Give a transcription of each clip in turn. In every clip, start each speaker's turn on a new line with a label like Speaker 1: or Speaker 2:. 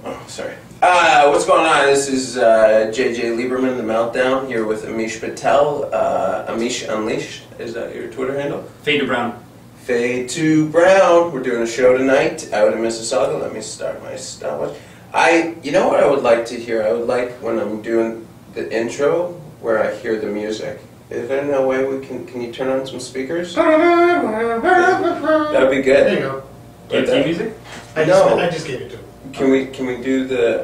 Speaker 1: Oh, sorry. What's going on? This is JJ Lieberman, the Meltdown, here with Amish Patel. Amish Unleashed, is that your Twitter handle?
Speaker 2: Fade to brown.
Speaker 1: Fade to brown. We're doing a show tonight out in Mississauga. Let me start my stopwatch. You know what I would like to hear? I would like when I'm doing the intro where I hear the music. Is there no way we can you turn on some speakers? That'd be good.
Speaker 3: There you go.
Speaker 2: Do you have music?
Speaker 3: I just gave it to him.
Speaker 1: Can we do the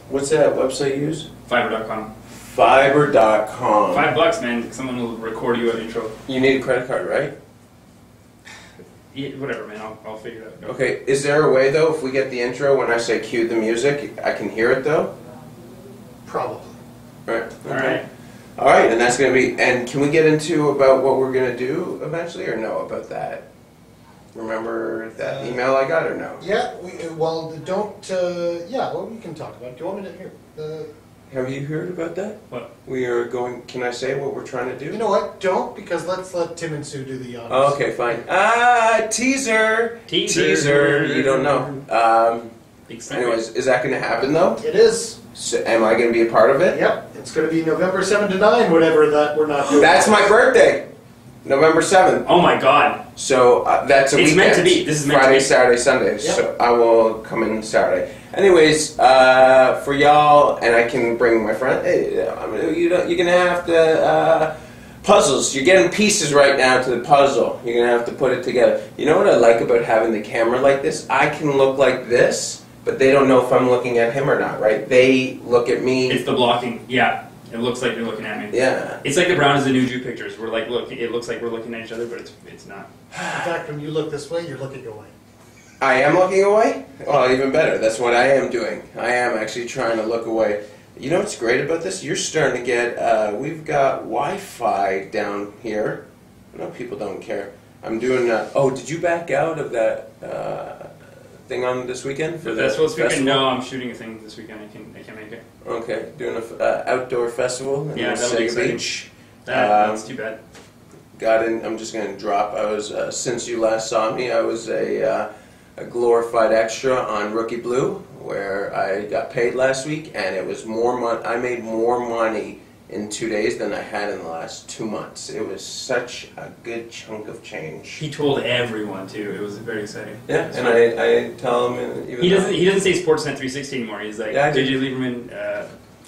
Speaker 1: what's that website you use?
Speaker 2: Fiverr.com.
Speaker 1: Fiverr.com.
Speaker 2: $5, man. Someone will record you an intro.
Speaker 1: You need a credit card, right?
Speaker 2: Yeah, whatever, man. I'll figure it out.
Speaker 1: Okay. Is there a way though, if we get the intro when I say cue the music, I can hear it though?
Speaker 3: Probably.
Speaker 1: Right.
Speaker 2: All right.
Speaker 1: All right, and that's gonna be. And can we get into about what we're gonna do eventually, or no about that? Remember that email I got, or no?
Speaker 3: Yeah. We can talk about it. Do you want me to hear?
Speaker 1: Have you heard about that?
Speaker 2: What?
Speaker 1: We are going. Can I say what we're trying to do?
Speaker 3: You know what? Don't, because let's let Tim and Sue do the honors.
Speaker 1: Oh, okay, fine. Teaser.
Speaker 2: Teaser.
Speaker 1: You don't know. Anyways, is that going to happen though?
Speaker 3: It is.
Speaker 1: So, am I going to be a part of it?
Speaker 3: Yep. It's going to be November 7 to 9, whatever that we're not doing.
Speaker 1: That's my birthday. November 7th.
Speaker 2: Oh my God.
Speaker 1: So that's a
Speaker 2: It's
Speaker 1: weekend.
Speaker 2: meant to be. This is meant
Speaker 1: Friday,
Speaker 2: to be.
Speaker 1: Saturday, Sunday.
Speaker 3: Yep.
Speaker 1: So I will come in Saturday. Anyways, for y'all, and I can bring my friend. Hey, you're gonna have to puzzles. You're getting pieces right now to the puzzle. You're gonna have to put it together. You know what I like about having the camera like this? I can look like this, but they don't know if I'm looking at him or not. Right? They look at me.
Speaker 2: It's the blocking. Yeah. It looks like you're looking at me.
Speaker 1: Yeah.
Speaker 2: It's like the brown is the new Jew pictures. We're like, look, it looks like we're looking at each other, but it's not.
Speaker 3: In fact, when you look this way, you're looking away.
Speaker 1: I am looking away? Well, even better. That's what I am doing. I am actually trying to look away. You know what's great about this? You're starting to get, we've got Wi-Fi down here. I know people don't care. I'm doing, oh, did you back out of that thing on this weekend? For the
Speaker 2: Festival this weekend?
Speaker 1: festival?
Speaker 2: No, I'm shooting a thing this weekend. I can't make it.
Speaker 1: Okay, doing an outdoor festival in
Speaker 2: that'll be
Speaker 1: Sega
Speaker 2: exciting.
Speaker 1: Beach.
Speaker 2: That's too bad.
Speaker 1: Got in, I'm just going to drop, I was, since you last saw me, I was a glorified extra on Rookie Blue, where I got paid last week, and it was more money. I made more money in 2 days than I had in the last 2 months. It was such a good chunk of change.
Speaker 2: He told everyone too. It was very exciting.
Speaker 1: Yeah, and I tell him even
Speaker 2: He doesn't say Sportsnet 360 anymore. He's like JJ Lieberman.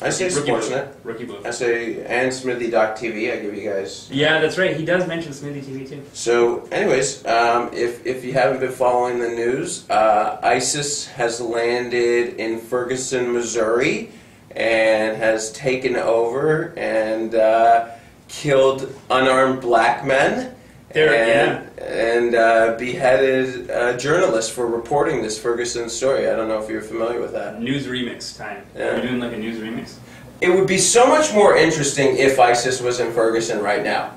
Speaker 1: I say Sportsnet.
Speaker 2: Rookie Blue.
Speaker 1: I say and Smithy.tv. I give you guys.
Speaker 2: Yeah, that's right. He does mention Smithy TV too.
Speaker 1: So, anyways, if you haven't been following the news, ISIS has landed in Ferguson, Missouri, and has taken over and killed unarmed black men and beheaded journalists for reporting this Ferguson story. I don't know if you're familiar with that.
Speaker 2: News remix time.
Speaker 1: Yeah.
Speaker 2: We're doing like a news remix.
Speaker 1: It would be so much more interesting if ISIS was in Ferguson right now.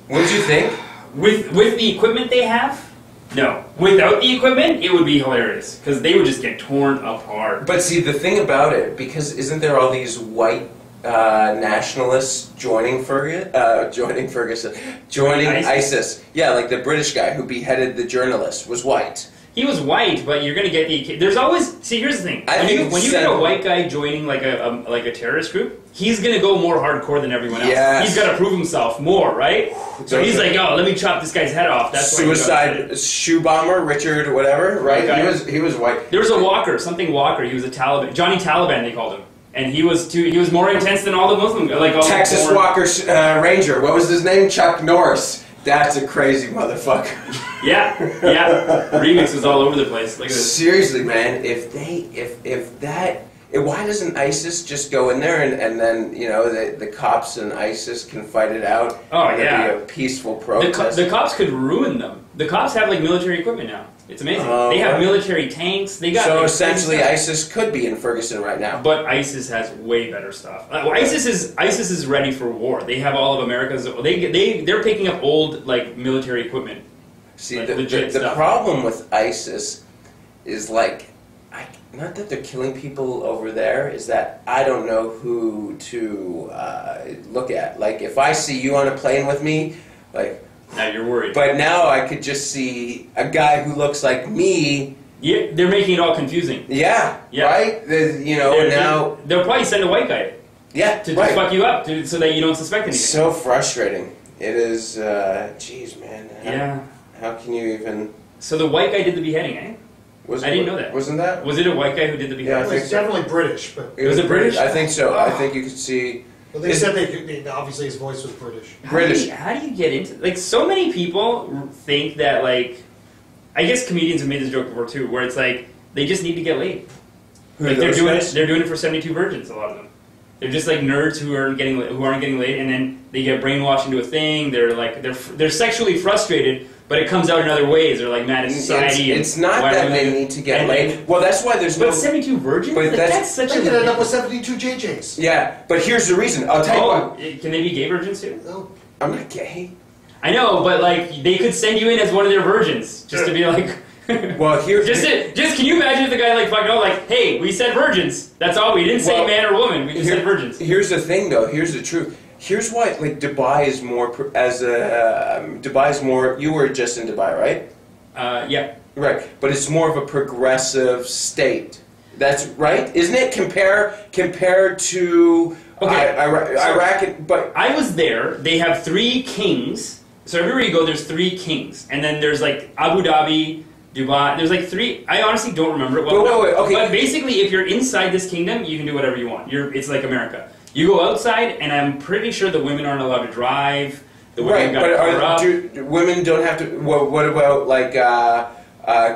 Speaker 1: Wouldn't you think?
Speaker 2: With the equipment they have? No. Without the equipment, it would be hilarious. Because they would just get torn apart.
Speaker 1: But see, the thing about it, because isn't there all these white nationalists joining ISIS? Yeah, like the British guy who beheaded the journalist was white.
Speaker 2: He was white, but you're going to get the... There's always... See, here's the thing. When you get a white guy joining like a terrorist group, he's going to go more hardcore than everyone else.
Speaker 1: Yes.
Speaker 2: He's got to prove himself more, right? So he's like, oh, let me chop this guy's head off. That's
Speaker 1: Suicide shoe bomber, Richard whatever, right? He was white.
Speaker 2: There was a Walker, something Walker. He was a Taliban. Johnny Taliban, they called him. And he was more intense than all the Muslim guys. Like
Speaker 1: Texas Walker Ranger. What was his name? Chuck Norris. That's a crazy motherfucker.
Speaker 2: Yeah. Remix was all over the place. Look at this.
Speaker 1: Seriously, man, why doesn't ISIS just go in there and then, you know, the cops and ISIS can fight it out?
Speaker 2: Oh,
Speaker 1: and
Speaker 2: yeah.
Speaker 1: It'd be a peaceful protest.
Speaker 2: The cops could ruin them. The cops have like military equipment now. It's amazing. They have military tanks. They got.
Speaker 1: So essentially, ISIS could be in Ferguson right now.
Speaker 2: But ISIS has way better stuff. ISIS is ready for war. They have all of America's. They're picking up old like military equipment.
Speaker 1: See,
Speaker 2: like,
Speaker 1: the problem with ISIS is like, not that they're killing people over there, is that I don't know who to look at. Like, if I see you on a plane with me, like.
Speaker 2: Now you're worried.
Speaker 1: But now I could just see a guy who looks like me
Speaker 2: Yeah, they're making it all confusing.
Speaker 1: Yeah, right? Now...
Speaker 2: They'll probably send a white guy.
Speaker 1: Yeah,
Speaker 2: to fuck you up, so that you don't suspect anything.
Speaker 1: So frustrating. It is, jeez, man. How can you even...
Speaker 2: So the white guy did the beheading, eh? I didn't know that.
Speaker 1: Wasn't that?
Speaker 2: Was it a white guy who did the beheading?
Speaker 3: Yeah, it was definitely British, but...
Speaker 2: Was it British?
Speaker 1: I think so. I think you could see...
Speaker 3: Well, they said obviously his voice was British.
Speaker 2: How do you get into... Like, so many people think that, like... I guess comedians have made this joke before, too, where it's like, they just need to get laid. Like, they're doing it for 72 virgins, a lot of them. They're just like nerds who aren't getting laid, and then they get brainwashed into a thing. They're sexually frustrated, but it comes out in other ways. They're like mad at society.
Speaker 1: It's not that they need to get laid. Well, that's why there's no...
Speaker 2: But 72 virgins? But that's such a...
Speaker 3: They could end up with 72 JJs.
Speaker 1: Yeah, but here's the reason. I'll tell you what.
Speaker 2: Can they be gay virgins too?
Speaker 3: No.
Speaker 1: I'm not gay.
Speaker 2: I know, but like they could send you in as one of their virgins, just to be like...
Speaker 1: Well,
Speaker 2: just can you imagine if the guy like fucking hey, we said virgins. That's all. We didn't say man or woman. We just said virgins.
Speaker 1: Here's the thing, though. Here's the truth. Here's why Dubai is more Dubai's more. You were just in Dubai, right?
Speaker 2: Yeah.
Speaker 1: Right, but it's more of a progressive state. That's right, isn't it? Compared to Iraq, but
Speaker 2: I was there. They have 3 kings. So everywhere you go, there's 3 kings, and then there's like Abu Dhabi. Dubai, there's like 3. I honestly don't remember it well.
Speaker 1: Wait, okay.
Speaker 2: But basically, if you're inside this kingdom, you can do whatever you want. It's like America. You go outside, and I'm pretty sure the women aren't allowed to drive. The women got to cover up.
Speaker 1: Women don't have to. What about like?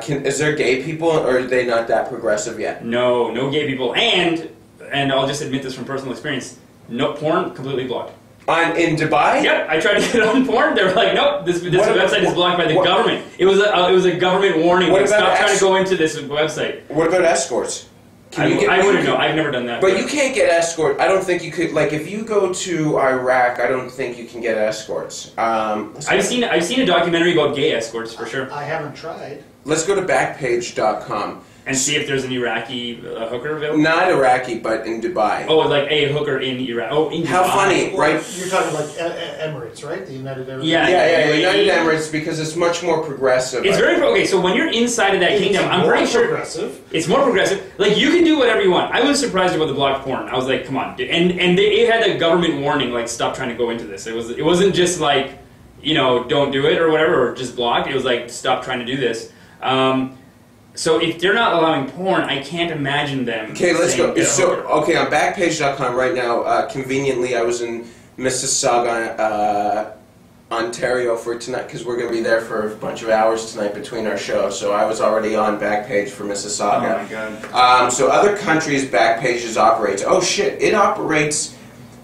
Speaker 1: Is there gay people, or are they not that progressive yet?
Speaker 2: No gay people, and I'll just admit this from personal experience. No porn, completely blocked.
Speaker 1: In Dubai?
Speaker 2: Yep, I tried to get on porn. They were like, nope, this website is blocked by the government. It was a government warning. Like, stop trying to go into this website.
Speaker 1: What about escorts?
Speaker 2: I wouldn't know. I've never done that.
Speaker 1: But you can't get escort. I don't think you could. Like, if you go to Iraq, I don't think you can get escorts.
Speaker 2: I've seen a documentary about gay escorts for sure.
Speaker 3: I haven't tried.
Speaker 1: Let's go to Backpage.com.
Speaker 2: And see if there's an Iraqi hooker available?
Speaker 1: Not Iraqi, but in Dubai.
Speaker 2: Oh, like a hooker in Iraq. Oh, in Dubai.
Speaker 1: How funny, right?
Speaker 3: You're talking like Emirates, right? The United Arab Emirates.
Speaker 1: Yeah, United Emirates, because it's much more progressive.
Speaker 2: It's very... Okay, so when you're inside of that kingdom, I'm pretty sure... It's more progressive. Like, you can do whatever you want. I was surprised about the blocked porn. I was like, come on. And it had a government warning, like, stop trying to go into this. It wasn't just like, don't do it or whatever, or just blocked. It was like, stop trying to do this. So if they're not allowing porn, I can't imagine them.
Speaker 1: Okay, let's go. So, okay, on Backpage.com right now, conveniently, I was in Mississauga, Ontario for tonight, because we're going to be there for a bunch of hours tonight between our shows. So I was already on Backpage for Mississauga.
Speaker 2: Oh my god.
Speaker 1: So other countries, Backpages operates. Oh shit, it operates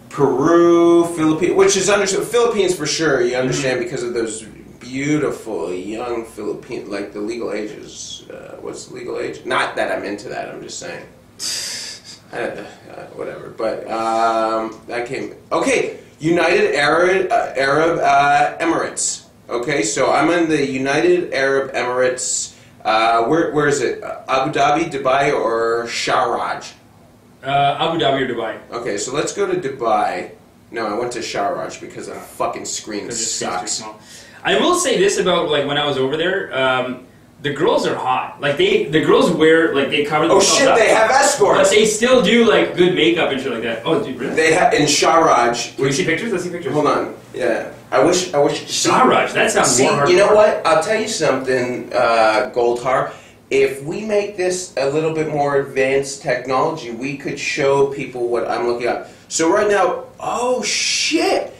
Speaker 1: Peru, Philippines, which is Philippines for sure. You understand because of those beautiful young Philippine, like the legal age is. What's the legal age? Not that I'm into that. I'm just saying. Whatever. But that came. Okay, United Arab Emirates. Okay, so I'm in the United Arab Emirates. Where is it? Abu Dhabi, Dubai, or Sharjah?
Speaker 2: Abu Dhabi or Dubai.
Speaker 1: Okay, so let's go to Dubai. No, I went to Sharjah because the fucking screen sucks.
Speaker 2: I will say this about like when I was over there. The girls are hot. Like the girls wear like they cover themselves up.
Speaker 1: Oh shit! They have escorts.
Speaker 2: But they still do like good makeup and shit like that. Oh, dude, really?
Speaker 1: They have in Sharjah.
Speaker 2: Can we see pictures? Let's see pictures.
Speaker 1: Hold on. Yeah, I wish.
Speaker 2: Sharjah. That sounds more hardcore.
Speaker 1: You know what? I'll tell you something, Goldhar. If we make this a little bit more advanced technology, we could show people what I'm looking at. So right now, oh shit.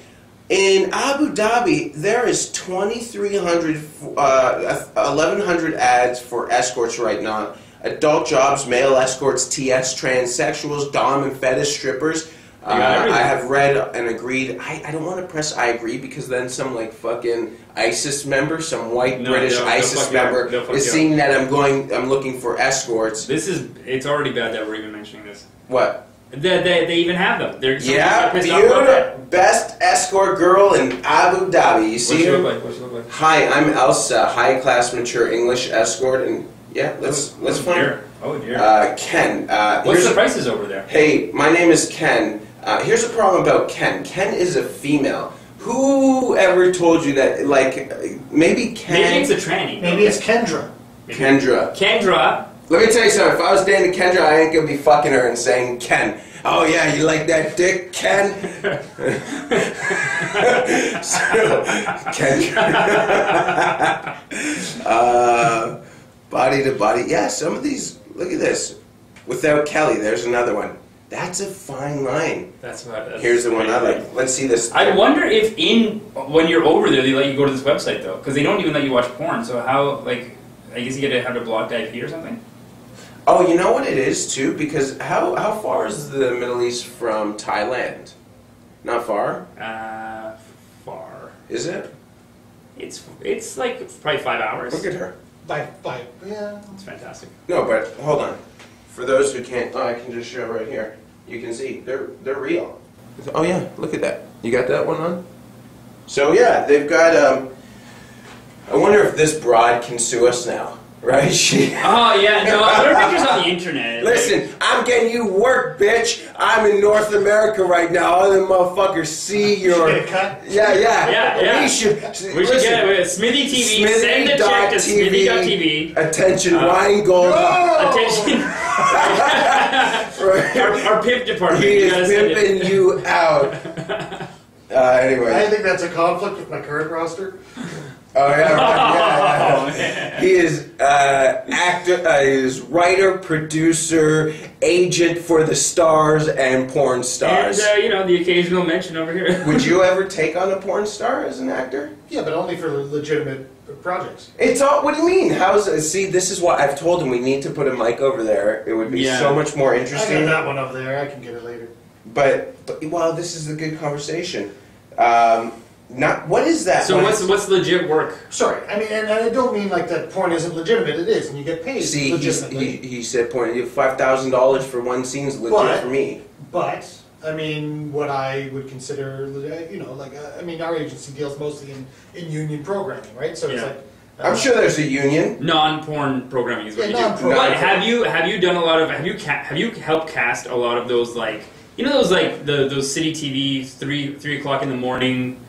Speaker 1: In Abu Dhabi, there is 2,300, 1,100 ads for escorts right now. Adult jobs, male escorts, TS, transsexuals, dom and fetish strippers. I have read and agreed. I don't want to press I agree because then some like fucking ISIS member, some white British ISIS member is seeing that I'm looking for escorts.
Speaker 2: It's already bad that we're even mentioning this.
Speaker 1: What?
Speaker 2: They even have them.
Speaker 1: Yeah, beautiful. Best escort girl in Abu Dhabi. You see her?
Speaker 2: What's she look like?
Speaker 1: Hi, I'm Elsa, high class mature English escort, and yeah, let's find her.
Speaker 2: Oh dear.
Speaker 1: Ken.
Speaker 2: What's the prices over there?
Speaker 1: Hey, my name is Ken. Here's the problem about Ken. Ken is a female. Who ever told you that? Like, maybe Ken.
Speaker 2: Maybe it's a tranny.
Speaker 3: Maybe it's Kendra.
Speaker 1: Kendra.
Speaker 2: Kendra.
Speaker 1: Let me tell you something. If I was dating Kendra, I ain't gonna be fucking her and saying Ken. Oh yeah, you like that dick, Ken? So, Kendra. Body to body. Yeah, some of these. Look at this. Without Kelly, there's another one. That's a fine line.
Speaker 2: That's what.
Speaker 1: Here's the one I like. Let's see this.
Speaker 2: I wonder if when you're over there, they let you go to this website though, because they don't even let you watch porn. So how, like, I guess you get to have a blocked IP or something.
Speaker 1: Oh, you know what it is too? Because how far is the Middle East from Thailand? Not far?
Speaker 2: Far.
Speaker 1: Is it?
Speaker 2: It's like probably 5 hours.
Speaker 1: Look at her.
Speaker 3: By, yeah.
Speaker 2: It's fantastic.
Speaker 1: No, but hold on. For those who can't, I can just show right here. You can see they're real. Oh yeah, look at that. You got that one on? So yeah, they've got. I wonder if this broad can sue us now. Right?
Speaker 2: Oh, yeah, no, there are pictures on the internet.
Speaker 1: Listen, I'm getting you work, bitch. I'm in North America right now. Other motherfuckers see your...
Speaker 3: Get a cut?
Speaker 2: Yeah.
Speaker 1: We should
Speaker 2: get it. Smithy TV. Send the check to Smithy.tv.
Speaker 1: Attention, Rheingold.
Speaker 3: No!
Speaker 2: Attention. our pimp department.
Speaker 1: He is pimping you out. Anyway.
Speaker 3: I think that's a conflict with my current roster.
Speaker 1: Oh yeah, right. Yeah. He is actor, he is writer, producer, agent for the stars and porn stars.
Speaker 2: And the occasional mention over here.
Speaker 1: Would you ever take on a porn star as an actor?
Speaker 3: Yeah, but only for legitimate projects.
Speaker 1: It's all. What do you mean? See, this is why I've told him we need to put a mic over there. It would be so much more interesting.
Speaker 3: I got that one over there. I can get it later.
Speaker 1: But well, this is a good conversation. What is that?
Speaker 2: So what's legit work?
Speaker 3: Sorry, I mean, and I don't mean like that porn isn't legitimate. It is, and you get paid legitimately.
Speaker 1: he said porn. $5,000 for one scene is legit for me.
Speaker 3: But I mean, what I would consider, I mean, our agency deals mostly in union programming, right? So it's like.
Speaker 1: I'm sure there's a union.
Speaker 2: Non-porn programming is what you do.
Speaker 3: Non-porn.
Speaker 2: But have you done a lot of? Have you helped cast a lot of those those city TV 3 o'clock in the morning?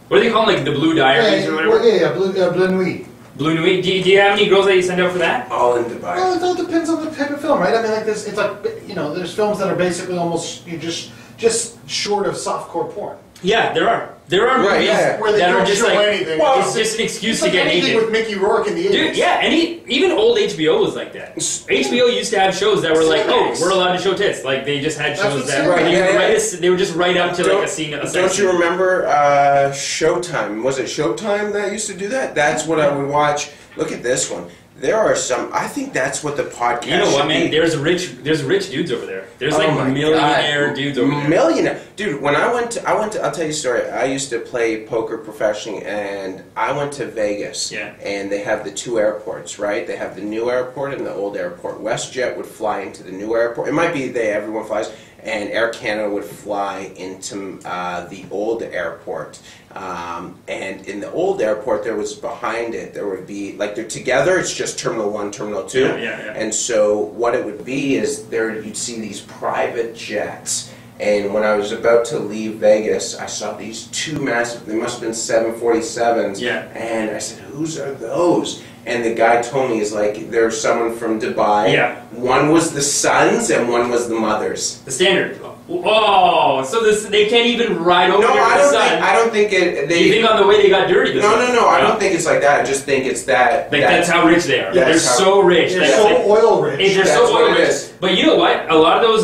Speaker 2: What do they call them, like the Blue Diaries or whatever?
Speaker 3: Blue Nuit.
Speaker 2: Blue Nuit. Do you have any girls that you send out for that?
Speaker 1: All in Dubai.
Speaker 3: Well, it all depends on the type of film, right? I mean, like this, it's like there's films that are basically almost just short of softcore porn.
Speaker 2: Yeah, there are. There are movies
Speaker 3: where they
Speaker 2: that
Speaker 3: don't
Speaker 2: are just
Speaker 3: show
Speaker 2: like
Speaker 3: anything.
Speaker 2: Well, it's just an excuse to get
Speaker 3: anything
Speaker 2: naked.
Speaker 3: with Mickey Rourke in the 80s.
Speaker 2: Dude, yeah, even old HBO was like that. HBO used to have shows that were like, we're allowed to show tits. Like they just had shows that they were just right up to like a scene.
Speaker 1: Don't you remember Showtime? Was it Showtime that used to do that? That's what I would watch. Look at this one. There are some. I think that's what the podcast.
Speaker 2: You know what, man? There's rich dudes over there. There's millionaire dudes over there.
Speaker 1: Millionaire, dude. When I went to. I'll tell you a story. I used to play poker professionally, and I went to Vegas.
Speaker 2: Yeah.
Speaker 1: And they have the two airports, right? They have the new airport and the old airport. WestJet would fly into the new airport. It might be everyone flies, and Air Canada would fly into the old airport. And in the old airport, there was behind it, there would be, like they're together, it's just Terminal 1, Terminal 2.
Speaker 2: Yeah.
Speaker 1: And so what it would be is you'd see these private jets. And when I was about to leave Vegas, I saw these two massive, they must have been 747s.
Speaker 2: Yeah.
Speaker 1: And I said, whose are those? And the guy told me, he's like, there's someone from Dubai.
Speaker 2: Yeah.
Speaker 1: One was the sons and one was the mothers.
Speaker 2: The standard. Oh, so they can't even ride over there with the sun.
Speaker 1: I don't think it.
Speaker 2: You think on the way they got dirty?
Speaker 1: No. I don't think it's like that. I just think it's that.
Speaker 2: Like that's how rich they are.
Speaker 1: Yeah,
Speaker 2: they're so rich.
Speaker 3: They're so oil rich.
Speaker 2: They're so oil rich. But you know what? A lot of those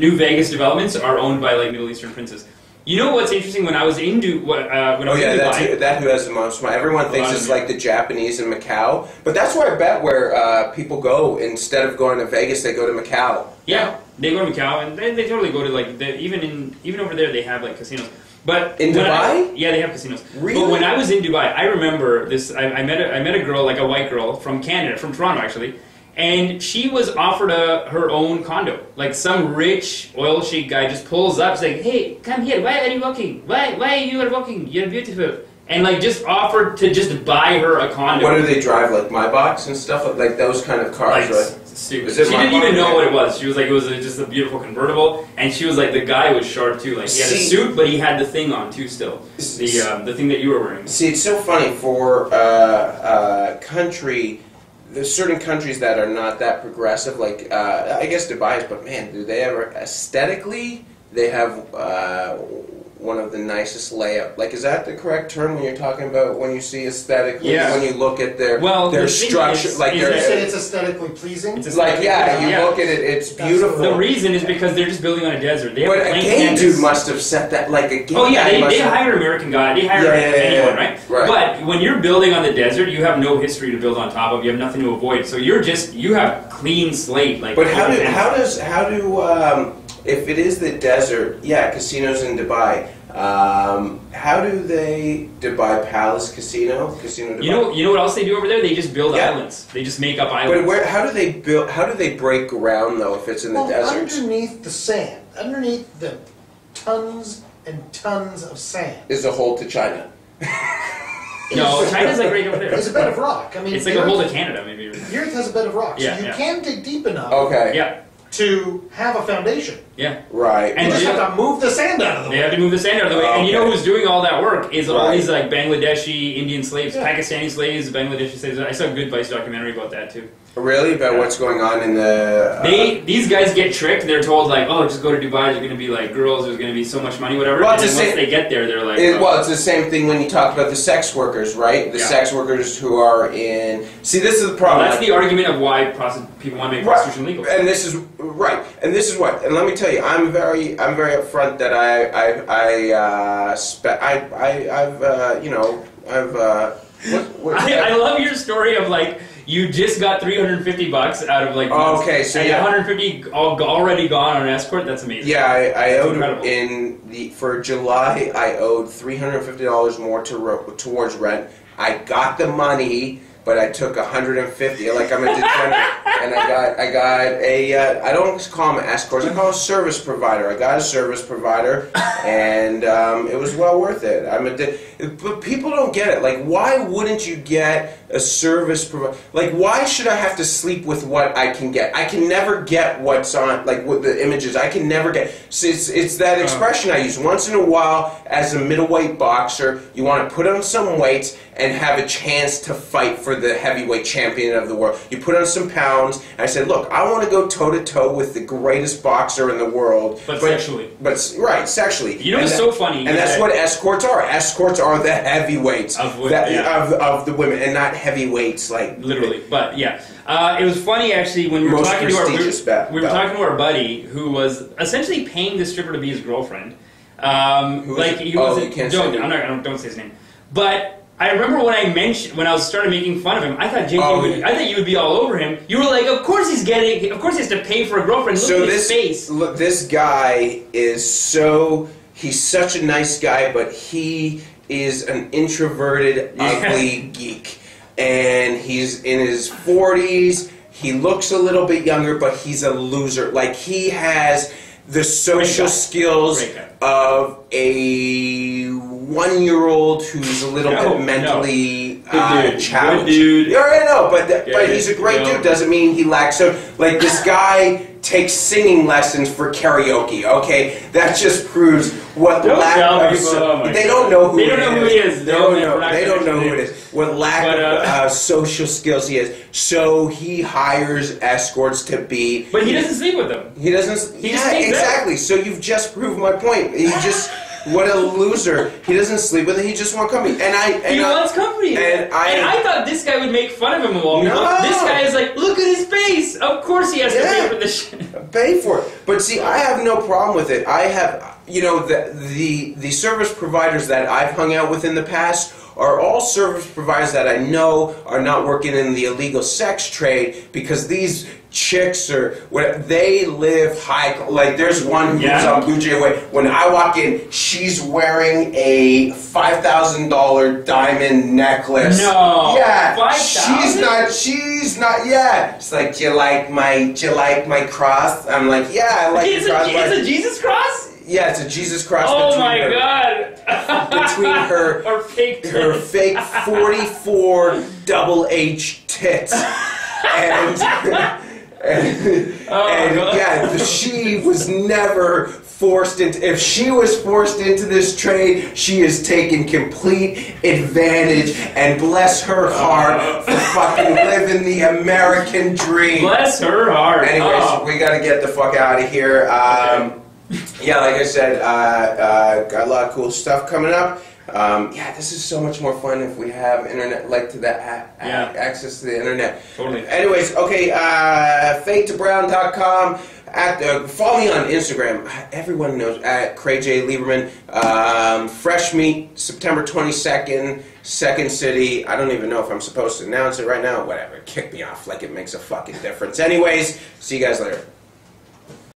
Speaker 2: new Vegas developments are owned by like Middle Eastern princes. You know what's interesting? When I was in Dubai,
Speaker 1: that who has the most money. Everyone thinks it's like the Japanese in Macau, but that's where I bet where people go instead of going to Vegas, they go to Macau.
Speaker 2: Yeah, they go to Macau, and they totally go to like even over there they have like casinos. But
Speaker 1: in Dubai,
Speaker 2: they have casinos.
Speaker 1: Really?
Speaker 2: But when I was in Dubai, I remember this. I met a girl, like a white girl from Canada, from Toronto actually. And she was offered her own condo. Like some rich oil sheik guy just pulls up, saying, "Hey, come here. Why are you walking? Why you are walking? You're beautiful." And like just offered to just buy her a condo.
Speaker 1: What do they drive? Like my box and stuff, like those kind of cars, right?
Speaker 2: Stupid. She didn't even know what it was. She was like, it was just a beautiful convertible, and she was like, the guy was sharp too. Like he had a suit, but he had the thing on too. Still, the thing that you were wearing.
Speaker 1: See, it's so funny for country. there's certain countries that are not that progressive, like I guess Dubai is, but man, do they ever aesthetically? They have one of the nicest layout. Like, is that the correct term when you're talking about when you see aesthetically?
Speaker 2: Yeah.
Speaker 1: When you look at their structure,
Speaker 2: is,
Speaker 1: like
Speaker 3: You
Speaker 1: their
Speaker 3: say it's aesthetically pleasing?
Speaker 2: It's
Speaker 1: like you look at it, it's beautiful.
Speaker 2: The reason is because they're just building on a desert. They have
Speaker 1: But
Speaker 2: a
Speaker 1: a
Speaker 2: blank
Speaker 1: game
Speaker 2: canvas.
Speaker 1: dude must have set that, like a game
Speaker 2: Oh yeah,
Speaker 1: guy must
Speaker 2: they
Speaker 1: have-
Speaker 2: hire an American guy. They hire anyone, right? But when you're building on the desert, you have no history to build on top of. You have nothing to avoid. So you have clean slate. Like,
Speaker 1: But how do if it is the desert? Yeah, casinos in Dubai. How do they Dubai Palace Casino Dubai?
Speaker 2: You know what else they do over there? They just build islands. They just make up islands.
Speaker 1: But how do they build? How do they break ground though if it's in the desert?
Speaker 3: Underneath the sand, underneath the tons and tons of sand,
Speaker 1: Is a hole to China?
Speaker 2: No, China's like right over there.
Speaker 3: There's a bed of rock. I mean,
Speaker 2: It's like a hole to Canada, maybe.
Speaker 3: The Earth has a bed of rock, so you can dig deep enough
Speaker 1: Okay.
Speaker 2: Yeah.
Speaker 3: to have a foundation.
Speaker 2: Yeah.
Speaker 1: Right.
Speaker 2: And
Speaker 3: You just have to move the sand out of the way.
Speaker 2: They have to move the sand out of the way. And you know who's doing all that work is all
Speaker 1: Right.
Speaker 2: these like Bangladeshi Indian slaves,
Speaker 3: Yeah.
Speaker 2: Pakistani slaves, Bangladeshi slaves. I saw a Good Vice documentary about that too.
Speaker 1: Really? About what's going on in the...
Speaker 2: These guys get tricked. They're told like, oh, just go to Dubai. There's going to be like girls. There's going to be so much money, whatever.
Speaker 1: Well,
Speaker 2: And
Speaker 1: it's
Speaker 2: then
Speaker 1: the
Speaker 2: once they get there, they're like,
Speaker 1: well, it's the same thing when you talk about the sex workers, right? The sex workers who are in... See, this is the problem.
Speaker 2: that's the argument of why people want to make prostitution legal.
Speaker 1: And this is right. And this is what. And let me tell you, I'm very upfront that
Speaker 2: I love your story of like you just got $350 out of like
Speaker 1: okay, so
Speaker 2: and
Speaker 1: yeah,
Speaker 2: 150 already gone on an escort. That's amazing.
Speaker 1: Yeah, I owed
Speaker 2: incredible.
Speaker 1: for July. I owed $350 more towards rent. I got the money, but I took $150. Like I'm a degenerate, and I got a. I don't call them escorts. I call them a service provider. I got a service provider, and it was well worth it. But people don't get it. Like, why wouldn't you get a service provider? Like, why should I have to sleep with what I can get? I can never get what's on, like, what the images. I can never get. So it's that expression I use. Once in a while, as a middleweight boxer, you want to put on some weights and have a chance to fight for the heavyweight champion of the world. You put on some pounds, and I said, look, I want to go toe-to-toe with the greatest boxer in the world.
Speaker 2: But sexually.
Speaker 1: Right, sexually.
Speaker 2: You know what's so funny?
Speaker 1: And that's what escorts are. Escorts are the heavyweights of the women, and not heavyweights like...
Speaker 2: Literally. But, yeah. It was funny, actually, when we were talking to our buddy, who was essentially paying the stripper to be his girlfriend. Don't say his name. But... I remember when I started making fun of him, I thought I thought you would be all over him. You were like, of course he has to pay for a girlfriend. Look at his face.
Speaker 1: Look, this guy he's such a nice guy, but he is an introverted, ugly geek. And he's in his 40s, he looks a little bit younger, but he's a loser. Like, he has the social skills of a 1-year-old who's a little bit mentally challenged. Good dude. Yeah, I know, but he's a great dude. Doesn't mean he lacks. So, like, this guy takes singing lessons for karaoke. Okay, that just proves what they don't know who he is. They don't know who it is. What lack of social skills he has. So he hires escorts to be.
Speaker 2: But he doesn't sleep with them.
Speaker 1: He doesn't. Exactly. So you've just proved my point. He just. What a loser. He doesn't sleep with it, he just wants company. He
Speaker 2: wants company. And I thought this guy would make fun of him a little bit. No. This guy is like, look at his face. Of course he has to pay for this shit.
Speaker 1: Pay for it. But see, I have no problem with it. I have, the service providers that I've hung out with in the past are all service providers that I know are not working in the illegal sex trade, because these chicks they live high. Like, there's one who's on Blue Jay Way. When I walk in, she's wearing a $5,000 diamond necklace.
Speaker 2: No.
Speaker 1: Yeah.
Speaker 2: 5,000?
Speaker 1: She's not. Yeah. It's like, do you like my cross? I'm like, yeah, I like the cross.
Speaker 2: It's a Jesus cross?
Speaker 1: Yeah, it's a Jesus cross.
Speaker 2: Oh my God!
Speaker 1: Between her fake 44 double H tits, and Yeah, she was never forced into. If she was forced into this trade, she is taking complete advantage. And bless her heart for fucking living the American dream.
Speaker 2: Bless her heart.
Speaker 1: Anyways, we gotta get the fuck out of here. Yeah, like I said, got a lot of cool stuff coming up. Yeah, this is so much more fun if we have internet, like to that access to the internet.
Speaker 2: Totally.
Speaker 1: Anyways, okay, faketobrown.com. Follow me on Instagram. Everyone knows at Craig J. Lieberman. Fresh Meat, September 22nd, Second City. I don't even know if I'm supposed to announce it right now. Whatever, kick me off like it makes a fucking difference. Anyways, see you guys later.